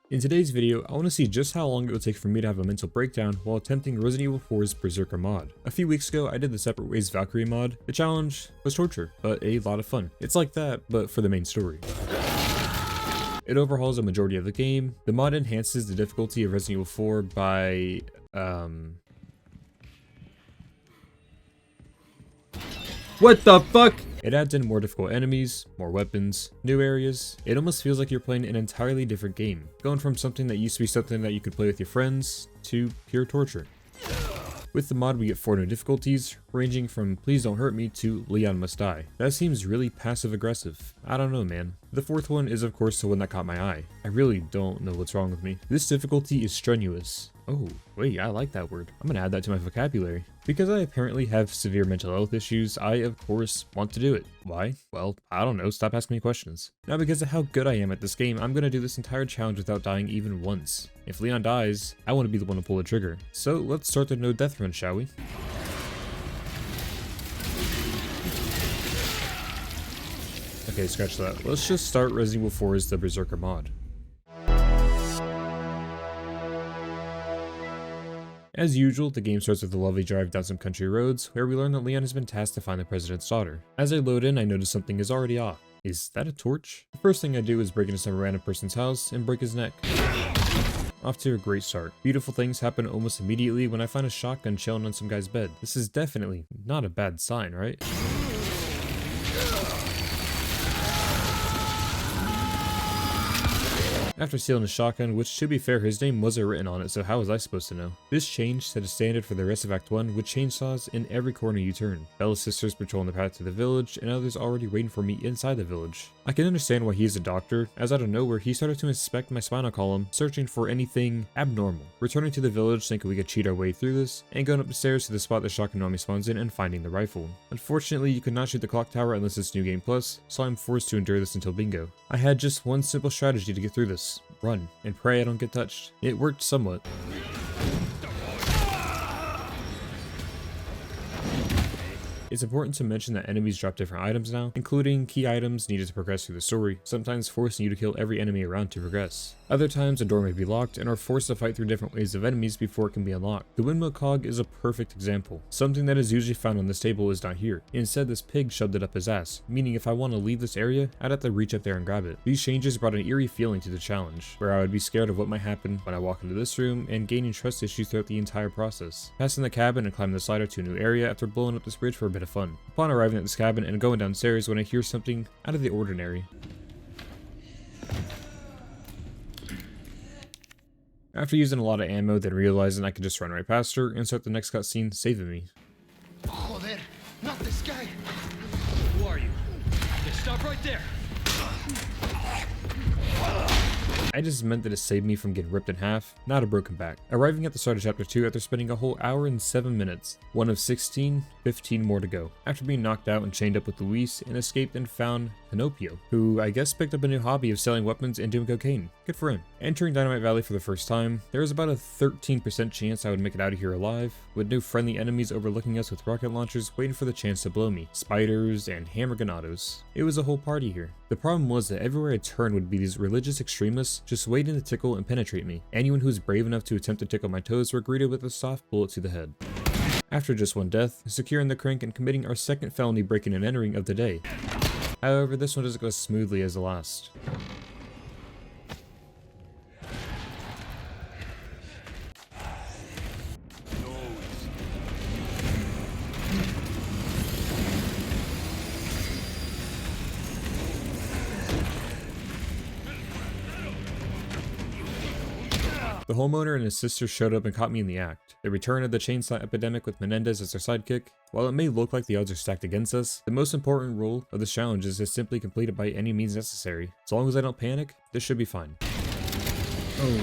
In today's video, I want to see just how long it would take for me to have a mental breakdown while attempting Resident Evil 4's Berserker mod. A few weeks ago, I did the Separate Ways Valkyrie mod. The challenge was torture, but a lot of fun. It's like that, but for the main story. It overhauls a majority of the game. The mod enhances the difficulty of Resident Evil 4 by, What the fuck? It adds in more difficult enemies, more weapons, new areas. It almost feels like you're playing an entirely different game, going from something that used to be something that you could play with your friends to pure torture. With the mod, we get 4 new difficulties, ranging from please don't hurt me to Leon must die. That seems really passive aggressive. I don't know, man. The 4th one is of course the one that caught my eye. I really don't know what's wrong with me. This difficulty is strenuous. Oh, wait, I like that word. I'm gonna add that to my vocabulary. Because I apparently have severe mental health issues, I of course want to do it. Why? Well, I don't know, stop asking me questions. Now because of how good I am at this game, I'm gonna do this entire challenge without dying even once. If Leon dies, I want to be the one to pull the trigger. So let's start the no death run, shall we? Okay, scratch that. Let's just start Resident Evil 4's The Berserker mod. As usual, the game starts with a lovely drive down some country roads, where we learn that Leon has been tasked to find the president's daughter. As I load in, I notice something is already off. Is that a torch? The first thing I do is break into some random person's house and break his neck. Off to a great start. Beautiful things happen almost immediately when I find a shotgun chilling on some guy's bed. This is definitely not a bad sign, right? After stealing a shotgun, which to be fair, his name wasn't written on it, so how was I supposed to know? This change set a standard for the rest of Act 1 with chainsaws in every corner you turn. Bella's sisters patrolling the path to the village, and others already waiting for me inside the village. I can understand why he is a doctor, as out of nowhere he started to inspect my spinal column, searching for anything abnormal. Returning to the village thinking we could cheat our way through this, and going up the stairs to the spot the shotgun normally spawns in and finding the rifle. Unfortunately, you could not shoot the clock tower unless it's New Game Plus, so I'm forced to endure this until bingo. I had just one simple strategy to get through this. Run, and pray I don't get touched. It worked somewhat. It's important to mention that enemies drop different items now, including key items needed to progress through the story, sometimes forcing you to kill every enemy around to progress. Other times a door may be locked and are forced to fight through different waves of enemies before it can be unlocked. The windmill cog is a perfect example. Something that is usually found on this table is not here. Instead, this pig shoved it up his ass, meaning if I want to leave this area, I'd have to reach up there and grab it. These changes brought an eerie feeling to the challenge, where I would be scared of what might happen when I walk into this room and gaining trust issues throughout the entire process. Passing the cabin and climbing the slider to a new area after blowing up this bridge for a bit of fun. Upon arriving at this cabin and going downstairs when I hear something out of the ordinary. After using a lot of ammo, then realizing I could just run right past her and start the next cutscene saving me. Joder, not this guy! Who are you? Just stop right there! I just meant that it saved me from getting ripped in half, not a broken back. Arriving at the start of chapter 2 after spending a whole hour and 7 minutes. One of 16, 15 more to go. After being knocked out and chained up with Luis and escaped and found Pinocchio, who I guess picked up a new hobby of selling weapons and doing cocaine. Good for him. Entering Dynamite Valley for the first time, there was about a 13% chance I would make it out of here alive, with no friendly enemies overlooking us with rocket launchers waiting for the chance to blow me, spiders, and hammer granados. It was a whole party here. The problem was that everywhere I turned would be these religious extremists just waiting to tickle and penetrate me. Anyone who was brave enough to attempt to tickle my toes were greeted with a soft bullet to the head. After just one death, securing the crank and committing our second felony breaking and entering of the day. However, this one doesn't go as smoothly as the last. The homeowner and his sister showed up and caught me in the act. The return of the chainsaw epidemic with Menendez as their sidekick. While it may look like the odds are stacked against us, the most important rule of this challenge is to simply complete it by any means necessary. As long as I don't panic, this should be fine. Oh.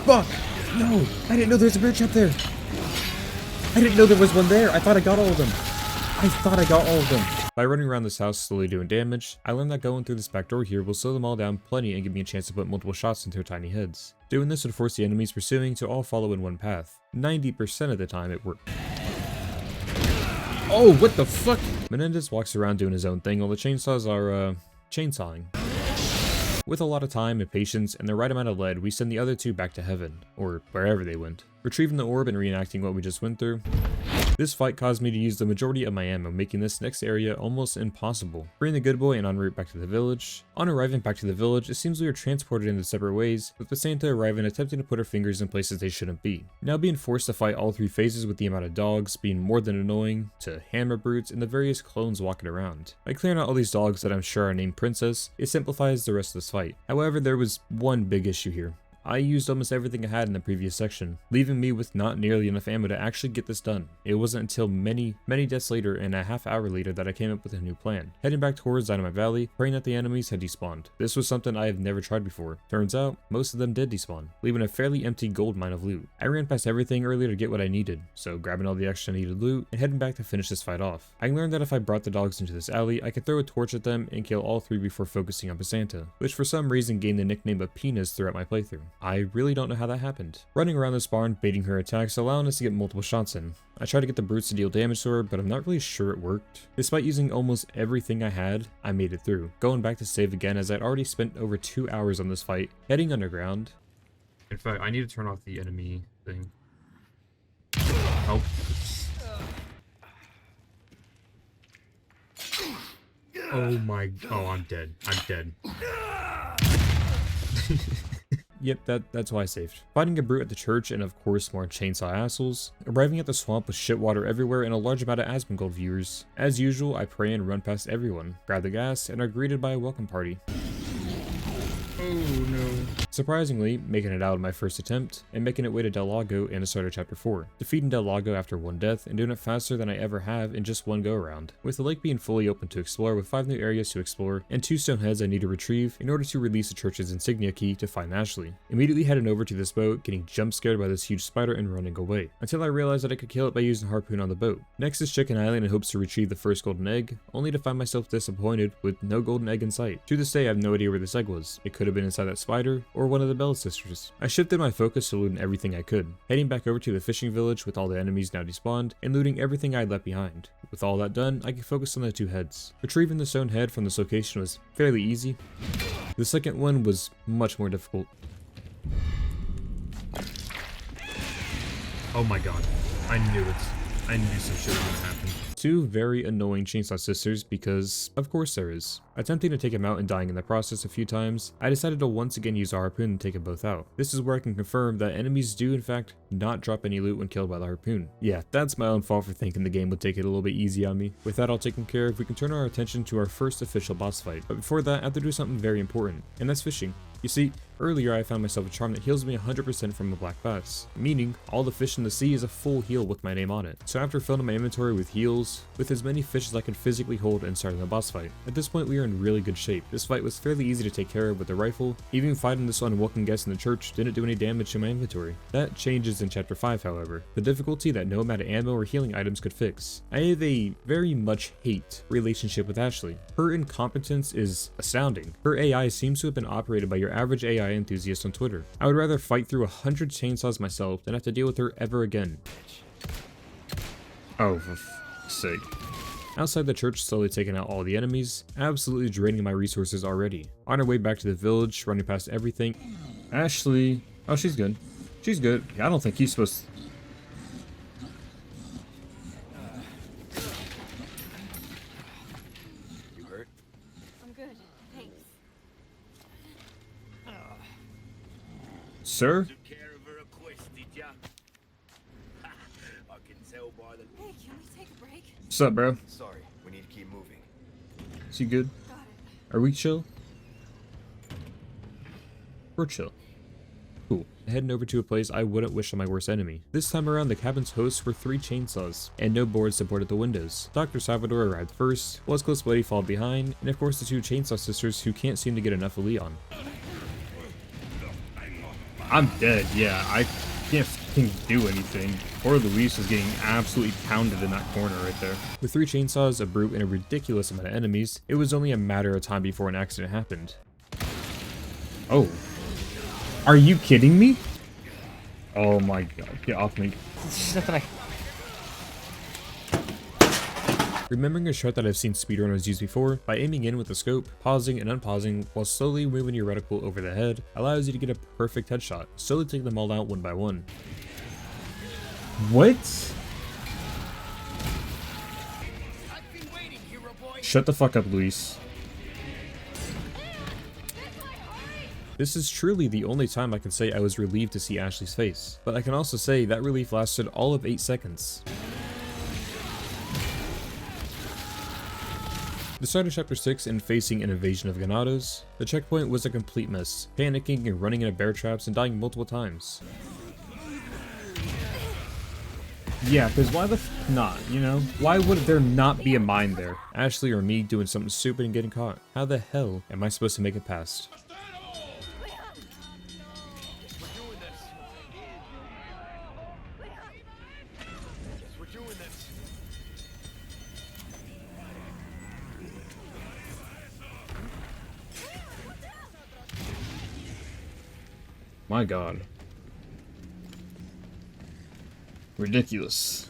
Fuck! No! I didn't know there was a bridge up there! I didn't know there was one there! I thought I got all of them! By running around this house slowly doing damage, I learned that going through this back door here will slow them all down plenty and give me a chance to put multiple shots into their tiny heads. Doing this would force the enemies pursuing to all follow in one path. 90% of the time it worked. Oh, what the fuck? Menendez walks around doing his own thing while the chainsaws are, chainsawing. With a lot of time and patience and the right amount of lead, we send the other two back to heaven, or wherever they went. Retrieving the orb and reenacting what we just went through. This fight caused me to use the majority of my ammo, making this next area almost impossible. Freeing the good boy and en route back to the village. On arriving back to the village, it seems we were transported into separate ways, with Basanta arriving attempting to put her fingers in places they shouldn't be. Now being forced to fight all three phases with the amount of dogs being more than annoying, to hammer brutes and the various clones walking around. By clearing out all these dogs that I'm sure are named Princess, it simplifies the rest of this fight. However, there was one big issue here. I used almost everything I had in the previous section, leaving me with not nearly enough ammo to actually get this done. It wasn't until many deaths later and a half hour later that I came up with a new plan. Heading back towards Dynamite Valley, praying that the enemies had despawned. This was something I have never tried before. Turns out, most of them did despawn, leaving a fairly empty gold mine of loot. I ran past everything earlier to get what I needed, so grabbing all the extra needed loot and heading back to finish this fight off. I learned that if I brought the dogs into this alley, I could throw a torch at them and kill all three before focusing on Basanta, which for some reason gained the nickname of Penis throughout my playthrough. I really don't know how that happened. Running around this barn, baiting her attacks, allowing us to get multiple shots in. I tried to get the brutes to deal damage to her, but I'm not really sure it worked. Despite using almost everything I had, I made it through. Going back to save again as I'd already spent over 2 hours on this fight, heading underground. In fact, I need to turn off the enemy thing. Oh. Oh my, oh, I'm dead. I'm dead. Yep, that's why I saved. Fighting a brute at the church and of course more chainsaw assholes. Arriving at the swamp with shit water everywhere and a large amount of Asmongold viewers. As usual, I pray and run past everyone, grab the gas, and are greeted by a welcome party. Oh no. Surprisingly, making it out in my first attempt, and making it way to Del Lago and the start of Chapter 4. Defeating Del Lago after one death, and doing it faster than I ever have in just one go-around. With the lake being fully open to explore with 5 new areas to explore, and 2 stone heads I need to retrieve in order to release the church's insignia key to find Ashley. Immediately heading over to this boat, getting jump scared by this huge spider and running away, until I realized that I could kill it by using a harpoon on the boat. Next is Chicken Island in hopes to retrieve the first golden egg, only to find myself disappointed with no golden egg in sight. To this day I have no idea where this egg was. It could have been inside that spider, or one of the Bella sisters. I shifted my focus to looting everything I could, heading back over to the fishing village with all the enemies now despawned, and looting everything I had left behind. With all that done, I could focus on the 2 heads. Retrieving the stone head from this location was fairly easy. The second one was much more difficult. Oh my god, I knew it. I knew some shit was gonna happen. 2 very annoying chainsaw sisters because, of course there is. Attempting to take him out and dying in the process a few times, I decided to once again use a harpoon and take them both out. This is where I can confirm that enemies do in fact not drop any loot when killed by the harpoon. Yeah, that's my own fault for thinking the game would take it a little bit easy on me. With that all taken care of, we can turn our attention to our first official boss fight. But before that, I have to do something very important, and that's fishing. You see, earlier I found myself a charm that heals me 100% from the black bass, meaning all the fish in the sea is a full heal with my name on it. So after filling my inventory with heals, with as many fish as I could physically hold and starting the boss fight. At this point we are in really good shape. This fight was fairly easy to take care of with the rifle. Even fighting this unwelcome guest in the church didn't do any damage to my inventory. That changes in Chapter 5 however, the difficulty that no amount of ammo or healing items could fix. I have a very much hate relationship with Ashley. Her incompetence is astounding. Her AI seems to have been operated by your average AI enthusiast on Twitter. I would rather fight through 100 chainsaws myself than have to deal with her ever again. Oh, for f***'s sake. Outside the church, slowly taking out all the enemies, absolutely draining my resources already. On our way back to the village, running past everything. Ashley. Oh, she's good. She's good. I don't think he's supposed to... You hurt? I'm good, thanks. Sir? Took care of her request, did ya? I can tell by the... Hey, can we take a break? What's up, bro? Sorry, we need to keep moving. Is he good? Got it. Are we chill? We're chill. Cool. Heading over to a place I wouldn't wish on my worst enemy. This time around, the cabin's hosts were 3 chainsaws, and no boards supported the windows. Dr. Salvador arrived first, Was Close Buddy followed behind, and of course the 2 chainsaw sisters who can't seem to get enough of Leon. I'm dead, yeah, I can't fucking do anything. Poor Luis is getting absolutely pounded in that corner right there. With 3 chainsaws, a brute, and a ridiculous amount of enemies, it was only a matter of time before an accident happened. Oh. Are you kidding me? Oh my god, get off me. Remembering a shot that I've seen speedrunners use before, by aiming in with the scope, pausing and unpausing while slowly moving your reticle over the head allows you to get a perfect headshot, slowly taking them all out one by one. What? I've been waiting, hero boy. Shut the fuck up, Luis. This is truly the only time I can say I was relieved to see Ashley's face, but I can also say that relief lasted all of 8 seconds. The start of Chapter 6 and facing an invasion of Ganados, the checkpoint was a complete mess, panicking and running into bear traps and dying multiple times. Yeah, because why the f not, you know? Why would there not be a mine there? Ashley or me doing something stupid and getting caught. How the hell am I supposed to make it past? We're doing this. My god. Ridiculous.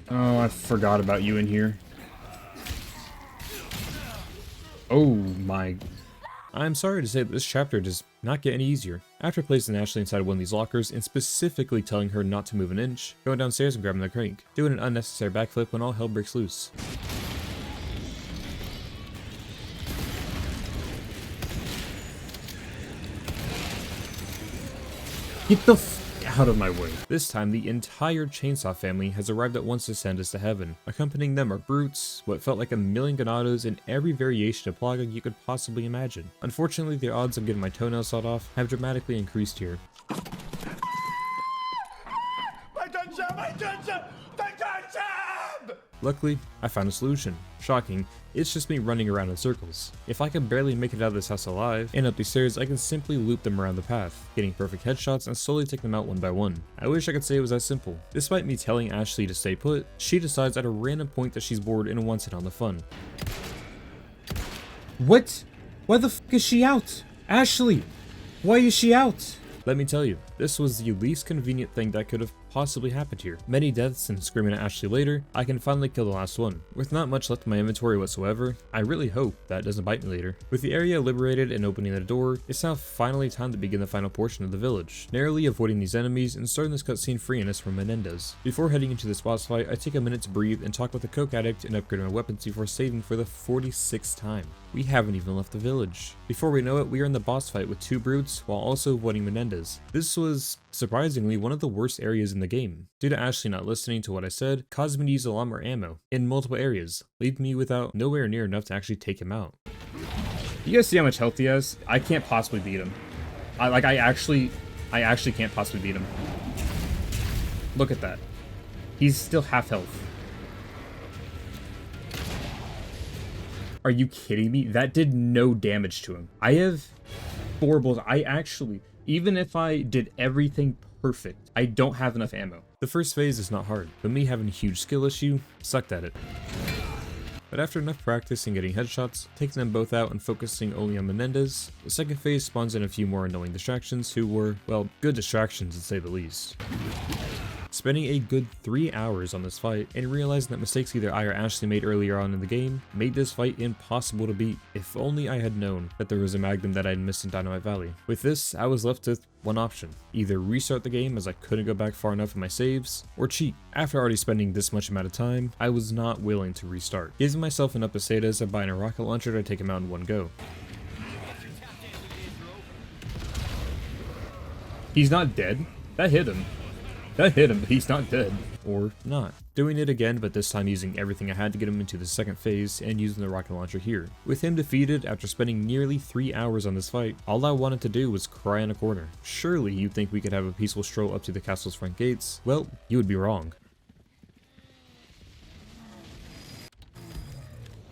Oh, I forgot about you in here. Oh my. I'm sorry to say that this chapter does not get any easier. After placing Ashley inside one of these lockers and specifically telling her not to move an inch, going downstairs and grabbing the crank, doing an unnecessary backflip when all hell breaks loose. Get the f out of my way. This time, the entire Chainsaw family has arrived at once to send us to heaven. Accompanying them are brutes, what felt like a million Ganados, and every variation of Plaga you could possibly imagine. Unfortunately, the odds of getting my toenails sawed off have dramatically increased here. My dungeon! My dungeon! The dungeon! Luckily, I found a solution. Shocking, it's just me running around in circles. If I can barely make it out of this house alive, and up these stairs, I can simply loop them around the path, getting perfect headshots and slowly take them out one by one. I wish I could say it was that simple. Despite me telling Ashley to stay put, she decides at a random point that she's bored and wants in on the fun. What? Why the f is she out? Ashley! Why is she out? Let me tell you, this was the least convenient thing that could have possibly happened here. Many deaths and screaming at Ashley later, I can finally kill the last one. With not much left in my inventory whatsoever, I really hope that doesn't bite me later. With the area liberated and opening the door, it's now finally time to begin the final portion of the village, narrowly avoiding these enemies and starting this cutscene freeing us from Menendez. Before heading into this boss fight, I take a minute to breathe and talk with the coke addict and upgrade my weapons before saving for the 46th time. We haven't even left the village. Before we know it, we are in the boss fight with 2 brutes while also avoiding Menendez. This was, surprisingly, one of the worst areas in the game. Due to Ashley not listening to what I said, caused me to use a lot more ammo in multiple areas, leaving me without nowhere near enough to actually take him out. You guys see how much health he has? I can't possibly beat him. I actually can't possibly beat him. Look at that. He's still half health. Are you kidding me? That did no damage to him. I have 4 bullets. Even if I did everything perfect, I don't have enough ammo. The first phase is not hard, but me having a huge skill issue, sucked at it. But after enough practice and getting headshots, taking them both out and focusing only on Menendez, the second phase spawns in a few more annoying distractions who were, well, good distractions to say the least. Spending a good 3 hours on this fight and realizing that mistakes either I or Ashley made earlier on in the game made this fight impossible to beat. If only I had known that there was a magnum that I had missed in Dynamite Valley. With this, I was left with one option. Either restart the game as I couldn't go back far enough in my saves, or cheat. After already spending this much amount of time, I was not willing to restart, giving myself enough pesetas and buying a rocket launcher to take him out in one go. He's not dead. That hit him. That hit him, but he's not dead. Or not. Doing it again, but this time using everything I had to get him into the second phase and using the rocket launcher here. With him defeated after spending nearly 3 hours on this fight, all I wanted to do was cry in a corner. Surely you'd think we could have a peaceful stroll up to the castle's front gates. Well, you would be wrong.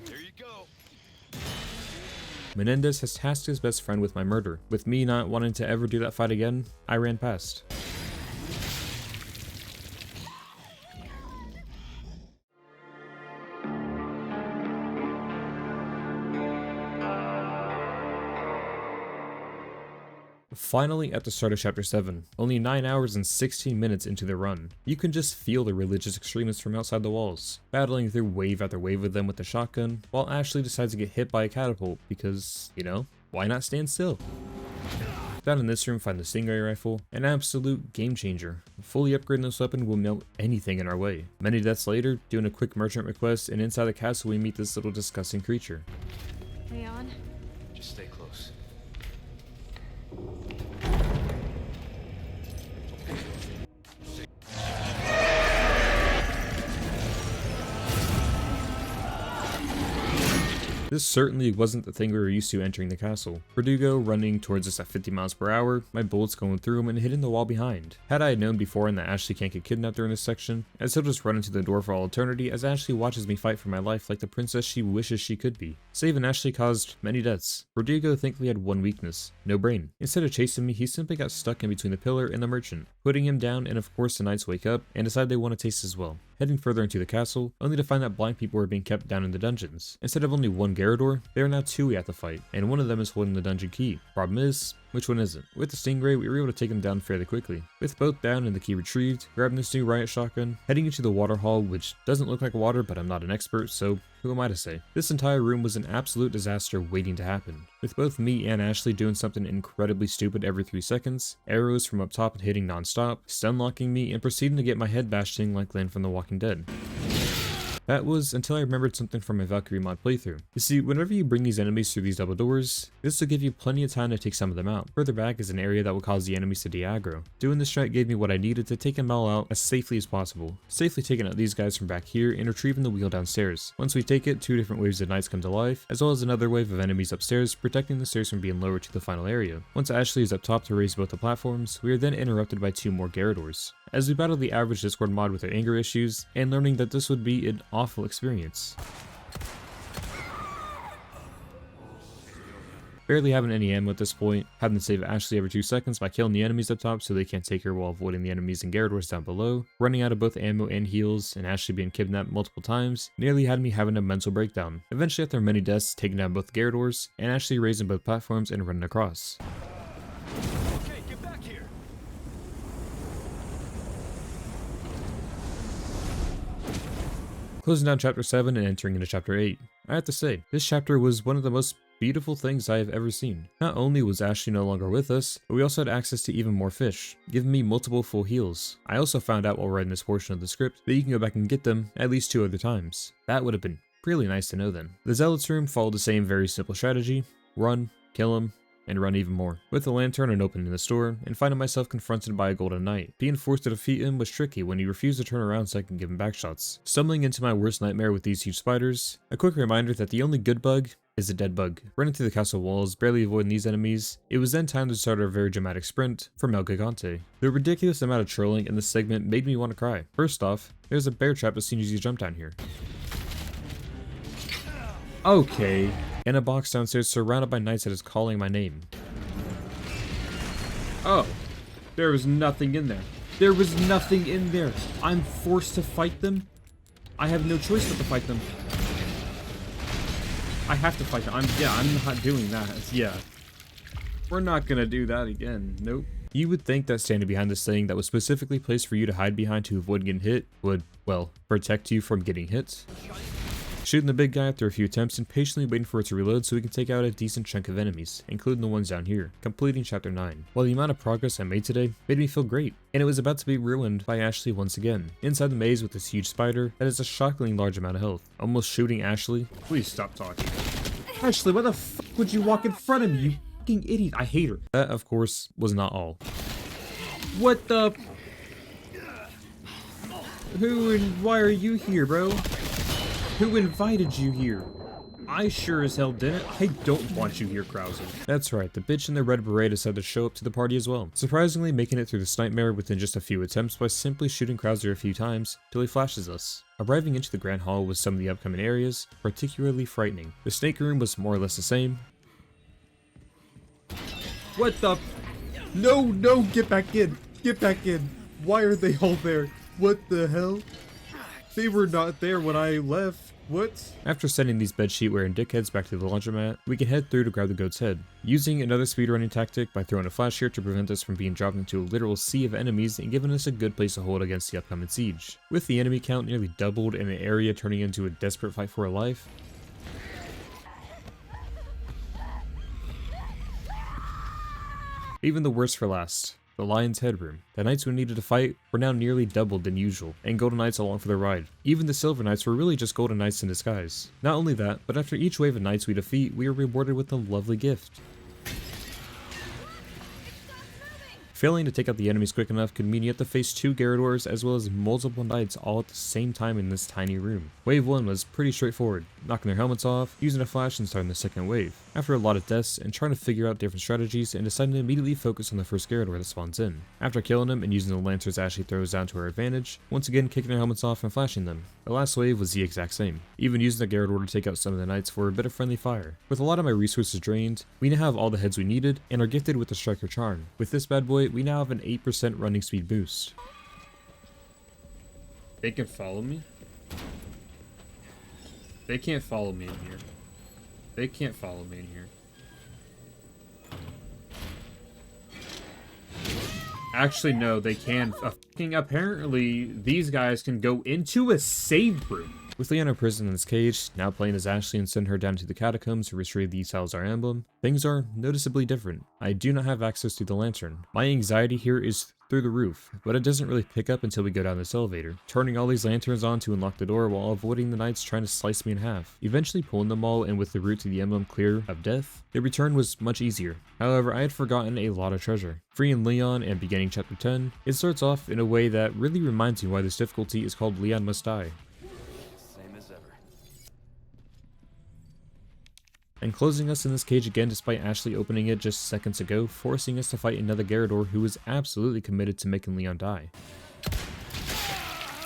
There you go. Menendez has tasked his best friend with my murder. With me not wanting to ever do that fight again, I ran past. Finally, at the start of Chapter 7, only 9 hours and 16 minutes into the run, you can just feel the religious extremists from outside the walls, battling through wave after wave of them with the shotgun, while Ashley decides to get hit by a catapult because, you know, why not stand still? Down in this room, find the Stingray rifle, an absolute game changer. Fully upgrading this weapon will melt anything in our way. Many deaths later, doing a quick merchant request, and inside the castle we meet this little disgusting creature. Leon? Just stay close. This certainly wasn't the thing we were used to entering the castle. Verdugo running towards us at 50 miles per hour, my bullets going through him and hitting the wall behind. Had I known beforehand that Ashley can't get kidnapped during this section, I'd still just run into the door for all eternity as Ashley watches me fight for my life like the princess she wishes she could be. Saving Ashley caused many deaths. Verdugo thankfully had one weakness: no brain. Instead of chasing me, he simply got stuck in between the pillar and the merchant, putting him down, and of course the knights wake up and decide they want to taste as well. Heading further into the castle, only to find that blind people are being kept down in the dungeons. Instead of only one Garrador, there are now two we have to fight, and one of them is holding the dungeon key. Problem is, which one isn't? With the Stingray, we were able to take him down fairly quickly. With both down and the key retrieved, grabbing this new riot shotgun, heading into the water hall, which doesn't look like water, but I'm not an expert, so who am I to say? This entire room was an absolute disaster waiting to happen. With both me and Ashley doing something incredibly stupid every 3 seconds, arrows from up top and hitting non-stop, stun locking me, and proceeding to get my head bashed in like Lynn from The Walking Dead. That was until I remembered something from my Valkyrie mod playthrough. You see, whenever you bring these enemies through these double doors, this will give you plenty of time to take some of them out. Further back is an area that will cause the enemies to de-aggro. Doing this strat gave me what I needed to take them all out as safely as possible. Safely taking out these guys from back here and retrieving the wheel downstairs. Once we take it, 2 different waves of knights come to life, as well as another wave of enemies upstairs, protecting the stairs from being lowered to the final area. Once Ashley is up top to raise both the platforms, we are then interrupted by 2 more Garradors, as we battle the average Discord mod with their anger issues, and learning that this would be an awful experience. Barely having any ammo at this point, having to save Ashley every 2 seconds by killing the enemies up top so they can't take her while avoiding the enemies and Garradors down below, running out of both ammo and heals, and Ashley being kidnapped multiple times, nearly had me having a mental breakdown. Eventually after many deaths, taking down both Garradors, and Ashley raising both platforms and running across. Okay, get back here. Closing down Chapter 7 and entering into Chapter 8. I have to say, this chapter was one of the most beautiful things I have ever seen. Not only was Ashley no longer with us, but we also had access to even more fish, giving me multiple full heals. I also found out while writing this portion of the script that you can go back and get them at least 2 other times. That would have been really nice to know then. The Zealot's room followed the same very simple strategy: run, kill him, and run even more. With the lantern and opening the store, and finding myself confronted by a golden knight. Being forced to defeat him was tricky when he refused to turn around so I could give him back shots. Stumbling into my worst nightmare with these huge spiders, a quick reminder that the only good bug is a dead bug. Running through the castle walls, barely avoiding these enemies, it was then time to start our very dramatic sprint for El Gigante. The ridiculous amount of trolling in this segment made me want to cry. First off, there's a bear trap as soon as you jump down here. Okay. In a box downstairs surrounded by knights that is calling my name. Oh, there was nothing in there. There was nothing in there. I'm forced to fight them? I have no choice but to fight them. I have to fight them. I'm not doing that. Yeah. We're not gonna do that again. Nope. You would think that standing behind this thing that was specifically placed for you to hide behind to avoid getting hit would, well, protect you from getting hit. Shooting the big guy after a few attempts and patiently waiting for it to reload so we can take out a decent chunk of enemies, including the ones down here, completing Chapter 9. While the amount of progress I made today made me feel great, and it was about to be ruined by Ashley once again. Inside the maze with this huge spider that has a shockingly large amount of health, almost shooting Ashley. Please stop talking. Ashley, why the fuck would you walk in front of me, you fucking idiot? I hate her. That, of course, was not all. What the? Who and why are you here, bro? Who invited you here? I sure as hell didn't. I don't want you here, Krauser. That's right, the bitch in the red beret decided to show up to the party as well, surprisingly making it through this nightmare within just a few attempts by simply shooting Krauser a few times till he flashes us. Arriving into the Grand Hall with some of the upcoming areas, particularly frightening. The snake room was more or less the same. What the? No, get back in. Get back in. Why are they all there? What the hell? They were not there when I left. What? After sending these bedsheet wearing dickheads back to the laundromat, we can head through to grab the goat's head. Using another speedrunning tactic by throwing a flash here to prevent us from being dropped into a literal sea of enemies and giving us a good place to hold against the upcoming siege. With the enemy count nearly doubled and the area turning into a desperate fight for our life, even the worst for last. The Lion's Head room. The knights we needed to fight were now nearly doubled than usual, and golden knights along for the ride. Even the silver knights were really just golden knights in disguise. Not only that, but after each wave of knights we defeat, we are rewarded with a lovely gift. Failing to take out the enemies quick enough could mean you have to face 2 Garradors as well as multiple knights all at the same time in this tiny room. Wave 1 was pretty straightforward, knocking their helmets off, using a flash and starting the second wave. After a lot of deaths and trying to figure out different strategies and deciding to immediately focus on the first Garrador that spawns in. After killing him and using the lanterns Ashley throws down to her advantage, once again kicking their helmets off and flashing them. The last wave was the exact same, even using the Garrador to take out some of the knights for a bit of friendly fire. With a lot of my resources drained, we now have all the heads we needed and are gifted with the Striker Charm. With this bad boy, we now have an 8% running speed boost. They can follow me? They can't follow me in here. They can't follow me in here. Actually, no, they can. Apparently, these guys can go into a save room. With Leon imprisoned in his cage, now playing as Ashley and send her down to the catacombs to retrieve the Salazar emblem, things are noticeably different. I do not have access to the lantern. My anxiety here is through the roof, but it doesn't really pick up until we go down this elevator, turning all these lanterns on to unlock the door while avoiding the knights trying to slice me in half. Eventually pulling them all and with the route to the emblem clear of death, the return was much easier. However, I had forgotten a lot of treasure. Freeing Leon and beginning chapter 10, it starts off in a way that really reminds me why this difficulty is called Leon Must Die. And closing us in this cage again despite Ashley opening it just seconds ago, forcing us to fight another Garrador who was absolutely committed to making Leon die.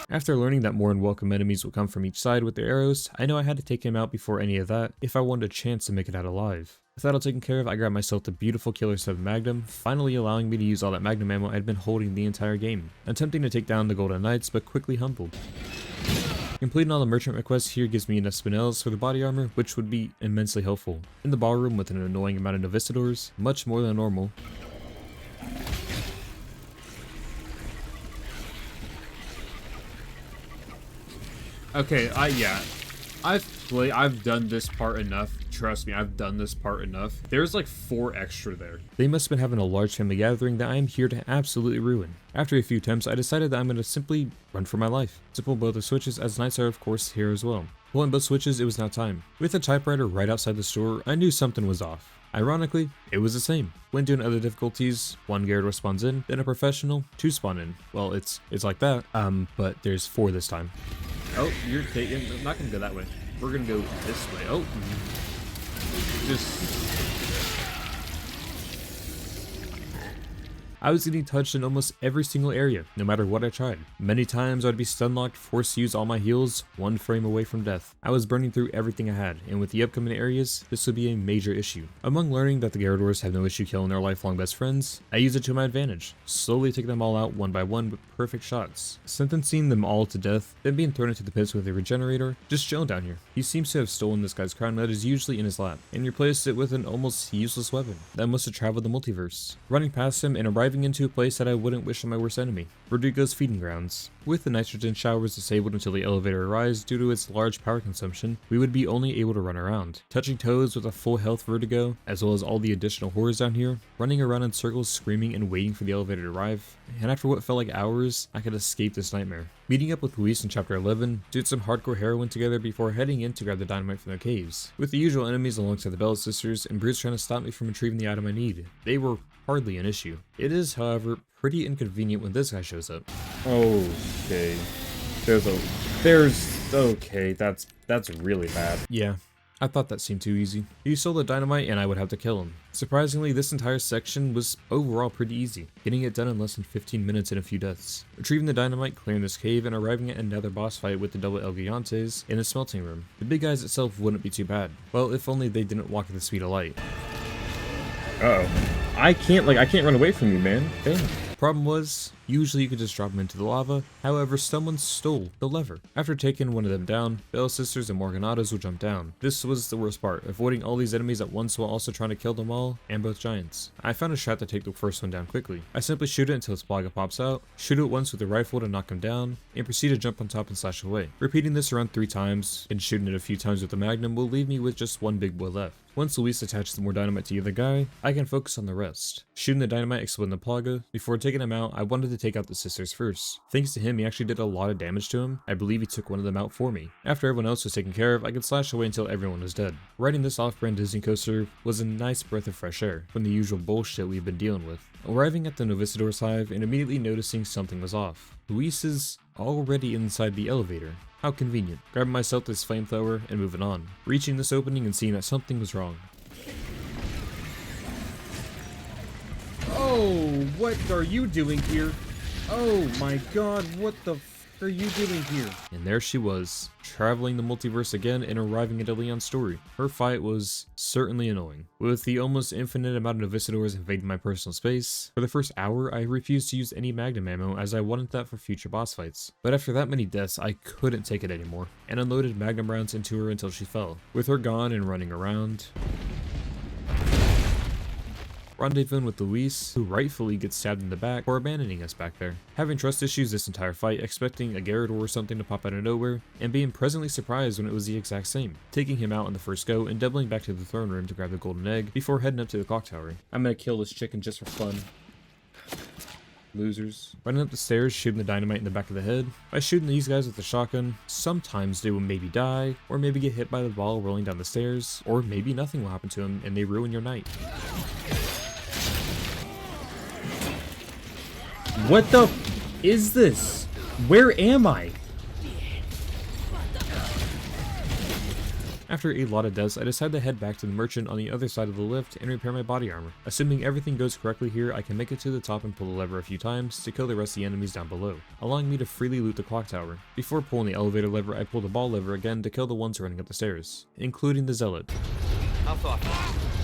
After learning that more unwelcome enemies would come from each side with their arrows, I know I had to take him out before any of that if I wanted a chance to make it out alive. With that all taken care of, I grabbed myself the beautiful Killer 7 Magnum, finally allowing me to use all that Magnum ammo I'd been holding the entire game, attempting to take down the Golden Knights but quickly humbled. Completing all the merchant requests here gives me enough spinels for the body armor, which would be immensely helpful. In the ballroom with an annoying amount of Novistadors, much more than normal. Okay, I've done this part enough. Trust me, I've done this part enough. There's like 4 extra there. They must have been having a large family gathering that I am here to absolutely ruin. After a few attempts, I decided that I'm going to simply run for my life. To pull both the switches, as knights are of course here as well. Pulling both switches, it was now time. With the typewriter right outside the store, I knew something was off. Ironically, it was the same. When doing other difficulties, 1 Garrador spawns in, then a professional, 2 spawn in. Well, it's like that, but there's 4 this time. Oh, you're taking. I'm not gonna go that way. We're gonna go this way. Oh, just. I was getting touched in almost every single area, no matter what I tried. Many times I'd be stun locked, forced to use all my heals, 1 frame away from death. I was burning through everything I had, and with the upcoming areas, this would be a major issue. Among learning that the Garradors have no issue killing their lifelong best friends, I use it to my advantage, slowly taking them all out one by one with perfect shots. Sentencing them all to death, then being thrown into the pits with a regenerator, just chilling down here. He seems to have stolen this guy's crown that is usually in his lap, and replaced it with an almost useless weapon that must have traveled the multiverse. Running past him and arriving into a place that I wouldn't wish on my worst enemy, Rodrigo's feeding grounds. With the nitrogen showers disabled until the elevator arrives due to its large power consumption, we would be only able to run around. Touching toes with a full health Vertigo, as well as all the additional horrors down here, running around in circles screaming and waiting for the elevator to arrive, and after what felt like hours, I could escape this nightmare. Meeting up with Luis in chapter 11, did some hardcore heroin together before heading in to grab the dynamite from the caves. With the usual enemies alongside the Bella sisters and Bruce trying to stop me from retrieving the item I need, they were hardly an issue. It is, however, pretty inconvenient when this guy shows up. Okay. Okay, that's really bad. Yeah, I thought that seemed too easy. He stole the dynamite and I would have to kill him. Surprisingly, this entire section was overall pretty easy, getting it done in less than 15 minutes and a few deaths. Retrieving the dynamite, clearing this cave, and arriving at another boss fight with the double El Gigantes in the smelting room. The big guys itself wouldn't be too bad. Well, if only they didn't walk at the speed of light. Uh-oh. I can't run away from you, man. Damn. Problem was, Usually you could just drop them into the lava, however someone stole the lever. After taking one of them down, Bell Sisters and Morganatas will jump down. This was the worst part, avoiding all these enemies at once while also trying to kill them all, and both giants. I found a shot to take the first one down quickly. I simply shoot it until its plaga pops out, shoot it once with the rifle to knock him down, and proceed to jump on top and slash away. Repeating this around 3 times, and shooting it a few times with the magnum will leave me with just one big boy left. Once Luis attaches more dynamite to either guy, I can focus on the rest. Shooting the dynamite, exploding the plaga. Before taking him out, I wanted to take out the sisters first. Thanks to him, he actually did a lot of damage to him. I believe he took one of them out for me. After everyone else was taken care of, I could slash away until everyone was dead. Riding this off-brand Disney coaster was a nice breath of fresh air from the usual bullshit we've been dealing with. Arriving at the Novicidor's hive and immediately noticing something was off. Luis is already inside the elevator. How convenient. Grabbing myself this flamethrower and moving on. Reaching this opening and seeing that something was wrong. Oh, what are you doing here? Oh my god, what the f are you doing here? And there she was, traveling the multiverse again and arriving at Leon's story. Her fight was certainly annoying. With the almost infinite amount of Novicidors invading my personal space, for the first hour I refused to use any magnum ammo as I wanted that for future boss fights. But after that many deaths, I couldn't take it anymore, and unloaded magnum rounds into her until she fell. With her gone and running around, rendezvousing with Luis, who rightfully gets stabbed in the back for abandoning us back there. Having trust issues this entire fight, expecting a Gyarados or something to pop out of nowhere, and being presently surprised when it was the exact same. Taking him out on the first go and doubling back to the throne room to grab the golden egg before heading up to the clock tower. I'm gonna kill this chicken just for fun. Losers. Running up the stairs, shooting the dynamite in the back of the head. By shooting these guys with the shotgun, sometimes they will maybe die, or maybe get hit by the ball rolling down the stairs, or maybe nothing will happen to them and they ruin your night. What the is this? Where am I? After a lot of deaths, I decide to head back to the merchant on the other side of the lift and repair my body armor. Assuming everything goes correctly here, I can make it to the top and pull the lever a few times to kill the rest of the enemies down below, allowing me to freely loot the clock tower. Before pulling the elevator lever, I pull the ball lever again to kill the ones running up the stairs, including the zealot. How far?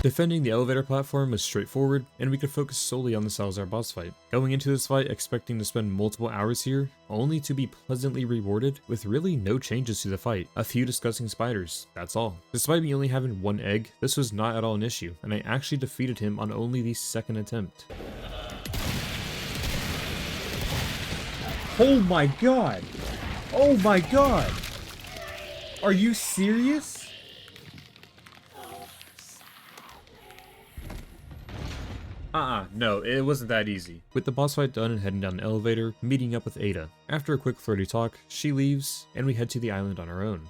Defending the elevator platform was straightforward, and we could focus solely on the Salazar boss fight. Going into this fight expecting to spend multiple hours here, only to be pleasantly rewarded with really no changes to the fight. A few disgusting spiders, that's all. Despite me only having one egg, this was not at all an issue, and I actually defeated him on only the second attempt. Oh my god! Oh my god! Are you serious? No, it wasn't that easy. With the boss fight done and heading down the elevator, meeting up with Ada. After a quick flirty talk, she leaves, and we head to the island on our own.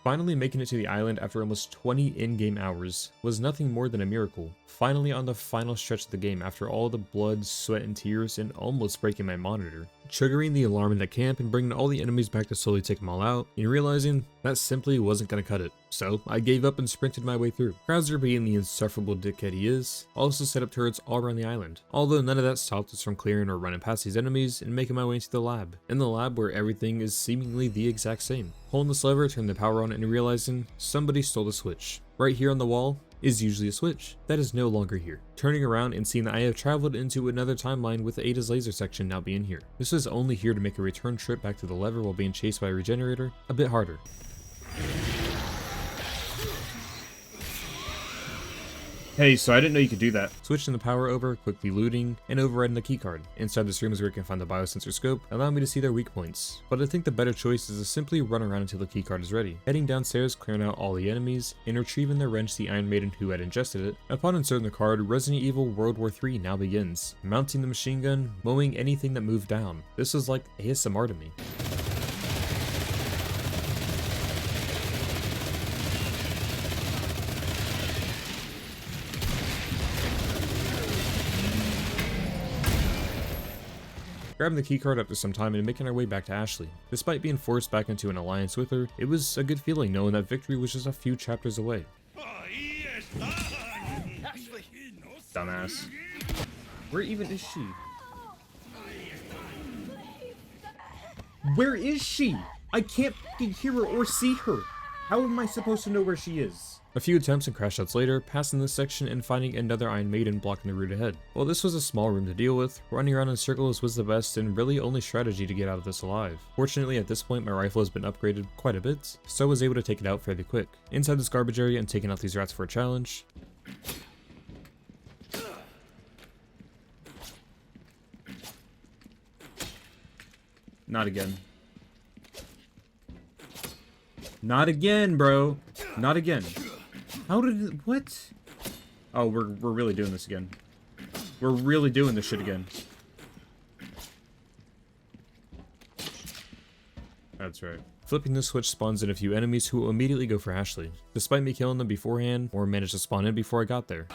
Finally making it to the island after almost 20 in-game hours was nothing more than a miracle. Finally on the final stretch of the game after all the blood, sweat, and tears and almost breaking my monitor. Triggering the alarm in the camp and bringing all the enemies back to slowly take them all out, and realizing that simply wasn't gonna cut it. So I gave up and sprinted my way through. Krauser, being the insufferable dickhead he is, also set up turrets all around the island. Although none of that stopped us from clearing or running past these enemies and making my way into the lab. In the lab where everything is seemingly the exact same. Pulling this lever, turning the power on and realizing somebody stole the switch. Right here on the wall is usually a switch. That is no longer here. Turning around and seeing that I have traveled into another timeline with Ada's laser section now being here. This was only here to make a return trip back to the lever while being chased by a regenerator a bit harder. Hey, so I didn't know you could do that. Switching the power over, quickly looting, and overriding the keycard. Inside this room is where you can find the biosensor scope, allowing me to see their weak points. But I think the better choice is to simply run around until the keycard is ready. Heading downstairs, clearing out all the enemies, and retrieving the wrench the Iron Maiden who had ingested it. Upon inserting the card, Resident Evil World War III now begins. Mounting the machine gun, mowing anything that moved down. This was like ASMR to me. Grabbing the keycard after some time and making our way back to Ashley. Despite being forced back into an alliance with her, it was a good feeling knowing that victory was just a few chapters away. Dumbass. Where even is she? Where is she? I can't fucking hear her or see her. How am I supposed to know where she is? A few attempts and crash outs later, passing this section and finding another Iron Maiden blocking the route ahead. While this was a small room to deal with, running around in circles was the best and really only strategy to get out of this alive. Fortunately, at this point my rifle has been upgraded quite a bit, so I was able to take it out fairly quick. Inside this garbage area and taking out these rats for a challenge. Not again. Not again, bro. Not again. How did it, what? Oh, we're really doing this again. We're really doing this shit again. That's right. Flipping the switch spawns in a few enemies who will immediately go for Ashley. Despite me killing them beforehand, or managed to spawn in before I got there.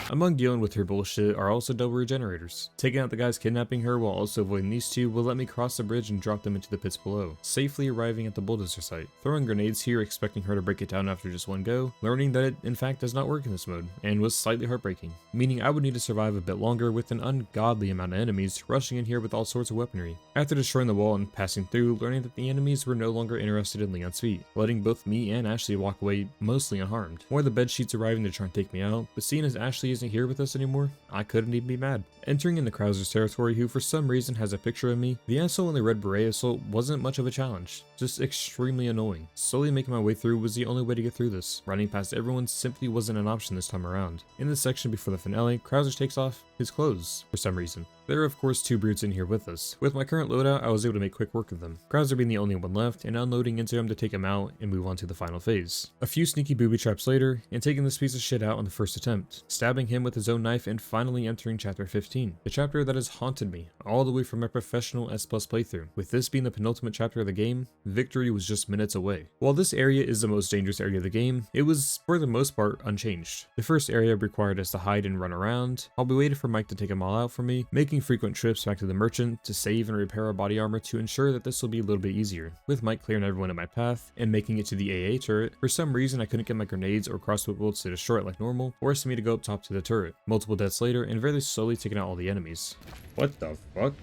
Among dealing with her bullshit are also double regenerators. Taking out the guys kidnapping her while also avoiding these two will let me cross the bridge and drop them into the pits below, safely arriving at the bulldozer site. Throwing grenades here, expecting her to break it down after just one go, learning that it in fact does not work in this mode, and was slightly heartbreaking, meaning I would need to survive a bit longer with an ungodly amount of enemies rushing in here with all sorts of weaponry. After destroying the wall and passing through, learning that the enemies were no longer interested in Leon's feet, letting both me and Ashley walk away mostly unharmed. More of the bed sheets arriving to try and take me out, but seeing as Ashley isn't here with us anymore, I couldn't even be mad. Entering into Krauser's territory, who for some reason has a picture of me, the asshole in the red beret assault wasn't much of a challenge, just extremely annoying. Slowly making my way through was the only way to get through this. Running past everyone simply wasn't an option this time around. In this section before the finale, Krauser takes off his clothes for some reason. There are of course two brutes in here with us. With my current loadout, I was able to make quick work of them, Krauser being the only one left, and unloading into him to take him out and move on to the final phase. A few sneaky booby traps later, and taking this piece of shit out on the first attempt, stabbing him with his own knife and finally entering chapter 15, the chapter that has haunted me all the way from my professional S+ playthrough. With this being the penultimate chapter of the game, victory was just minutes away. While this area is the most dangerous area of the game, it was for the most part unchanged. The first area required us to hide and run around, while we waited for Mike to take them all out for me, making frequent trips back to the merchant to save and repair our body armor to ensure that this will be a little bit easier. With Mike clearing everyone in my path and making it to the AA turret, for some reason I couldn't get my grenades or crossbow bolts to destroy it like normal, forcing me to go up top to the turret. Multiple deaths later and very slowly taking out all the enemies. What the fuck?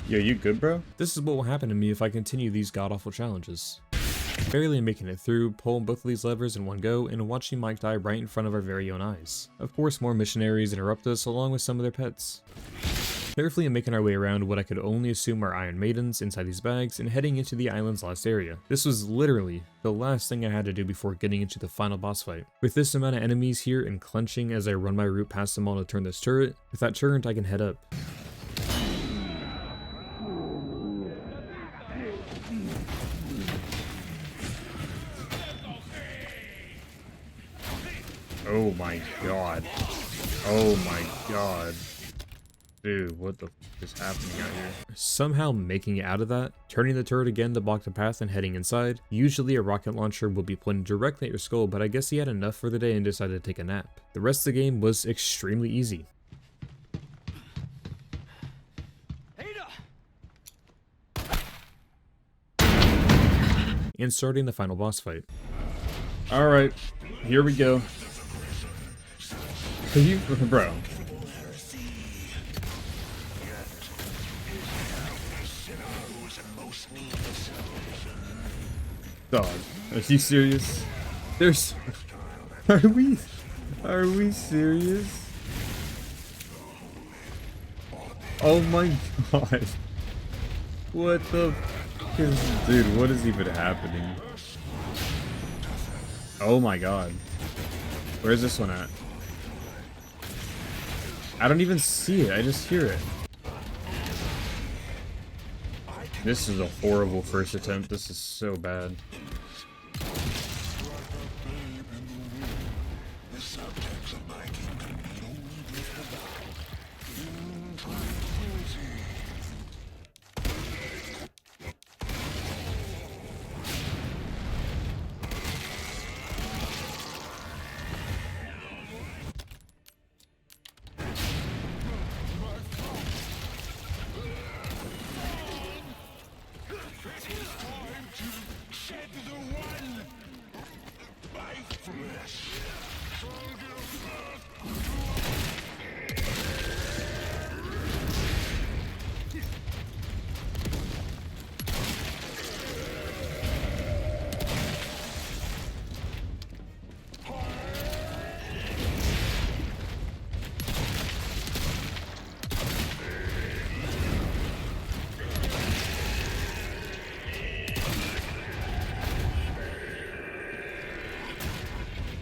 Yo, you good, bro? This is what will happen to me if I continue these god-awful challenges. Barely making it through, pulling both of these levers in one go, and watching Mike die right in front of our very own eyes. Of course, more missionaries interrupt us along with some of their pets. Carefully making our way around what I could only assume are Iron Maidens inside these bags and heading into the island's last area. This was literally the last thing I had to do before getting into the final boss fight. With this amount of enemies here and clenching as I run my route past them all to turn this turret, with that turret I can head up. Oh my god. Oh my god. Dude, what the f is happening out here? Somehow making it out of that, turning the turret again to block the path and heading inside. Usually a rocket launcher will be pointed directly at your skull, but I guess he had enough for the day and decided to take a nap. The rest of the game was extremely easy. And starting the final boss fight. Alright, here we go. Bro. Dog, are you serious? There's... Are we serious? Oh my god. What the f is... Dude, what is even happening? Oh my god. Where's this one at? I don't even see it, I just hear it. This is a horrible first attempt, this is so bad.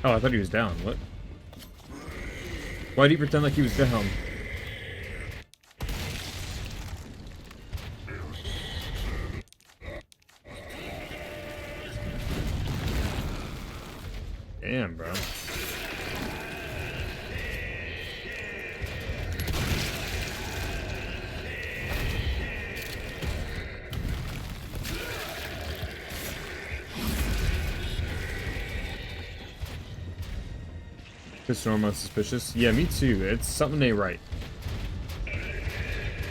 Oh, I thought he was down. What? Why did he pretend like he was down? Damn, bro. This normal suspicious. Yeah, me too. It's something ain't right.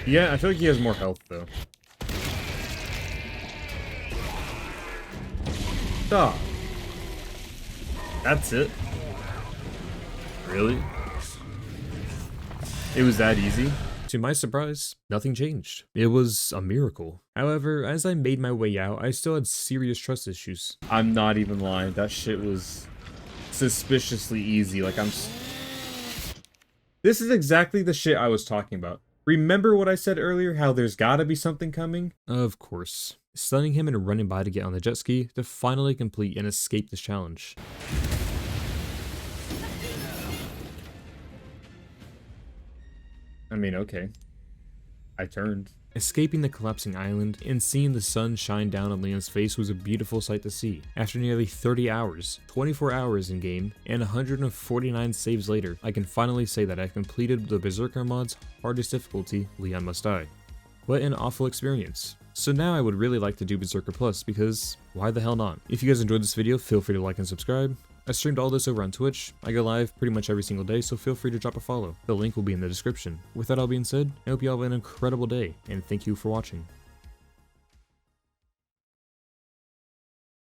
Yeah, I feel like he has more health though. Stop. That's it. Really? It was that easy? To my surprise, nothing changed. It was a miracle. However, as I made my way out, I still had serious trust issues. I'm not even lying. That shit was suspiciously easy. Like This is exactly the shit I was talking about. Remember what I said earlier, how there's gotta be something coming? Of course. Stunning him and running by to get on the jet ski to finally complete and escape this challenge. I mean, okay. I turned. Escaping the collapsing island and seeing the sun shine down on Leon's face was a beautiful sight to see. After nearly 30 hours, 24 hours in game, and 149 saves later, I can finally say that I completed the Berserker mod's hardest difficulty, Leon Must Die. What an awful experience. So now I would really like to do Berserker Plus because why the hell not? If you guys enjoyed this video, feel free to like and subscribe. I streamed all this over on Twitch. I go live pretty much every single day, so feel free to drop a follow. The link will be in the description. With that all being said, I hope you all have an incredible day, and thank you for watching.